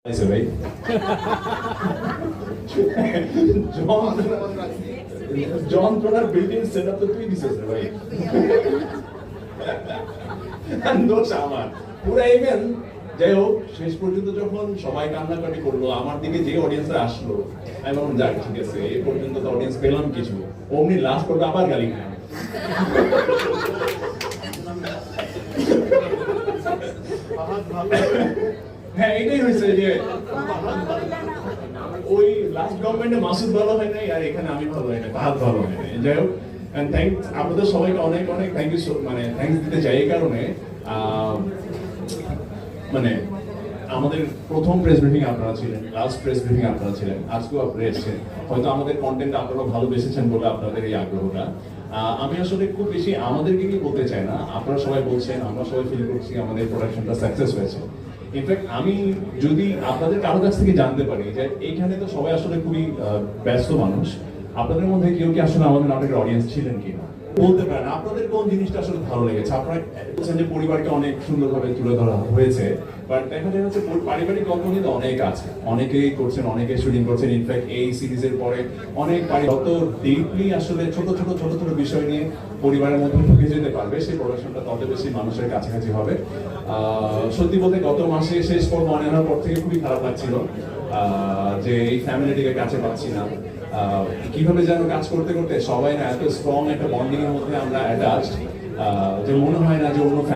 Eso, right? John Connor built-in setup তো তুই দিছিস রে ভাই। দোষ আমার পুরো ইভেন যাই হোক শেষ পর্যন্ত যখন সবাই কান্নাকাটি করলো আমার দিকে যে অডিয়েন্সরা আসলো আমি বললাম যাক ঠিক আছে এই পর্যন্ত তো অডিয়েন্স পেলাম কিছু অমনি লাস্ট করতে আবার গালি খায় হ্যাঁ এটাই হয়েছে যে ওই লাস্ট গভর্নমেন্টে মাসুদ ভালো হয় নাই আর এখানে আমি ভালো হয় না ফাহাদ ভালো হয় নাই যাই হোক এন্ড থ্যাঙ্কস আপনাদের সবাইকে অনেক অনেক থ্যাংক ইউ মানে থ্যাঙ্কস দিতে চাই এই কারণে মানে আমাদের প্রথম প্রেস ব্রিফিং আপনারা ছিলেন লাস্ট প্রেস ব্রিফিং আপনারা ছিলেন আজকেও আপনারা এসেছেন হয়তো আমাদের কন্টেন্ট আপনারা ভালোবেসেছেন বলে আপনাদের এই আগ্রহটা আমি আসলে খুব বেশি আমাদেরকে কি বলতে চাই না আপনারা সবাই বলছেন আমরা সবাই ফিল করছি আমাদের প্রোডাকশনটা সাকসেস হয়েছে ইনফ্যাক্ট আমি যদি আপনাদের কারো কাছ থেকে জানতে পারি যে এইখানে তো সবাই আসলে খুবই ব্যস্ত মানুষ আপনাদের মধ্যে কেউ কি আসলে আমাদের নাটকের অডিয়েন্স ছিলেন কিনা বলতে পারেন আপনাদের কোন জিনিসটা আসলে ভালো লেগেছে আপনারা বলছেন যে পরিবারকে অনেক সুন্দরভাবে তুলে ধরা হয়েছে বাট দেখা যায় হচ্ছে পারিবারিক গল্প কিন্তু অনেক আছে অনেকেই করছেন অনেকে শুটিং করছেন ইনফ্যাক্ট এই সিরিজের পরে অনেক যত ডিপলি আসলে ছোট ছোট বিষয় নিয়ে পরিবারের মধ্যে ঢুকে যেতে পারবে সেই প্রোডাকশনটা তত বেশি মানুষের কাছাকাছি হবে সত্যি বলতে গত মাসে শেষ পর্ব মনে হওয়ার পর থেকে খুবই খারাপ লাগছিল যে এই ফ্যামিলিটিকে কাছে পাচ্ছি না কিভাবে যেন কাজ করতে করতে সবাই না এত স্ট্রং একটা বন্ডিং এর মধ্যে আমরা অ্যাটাচড যে মনে হয় না যে অন্য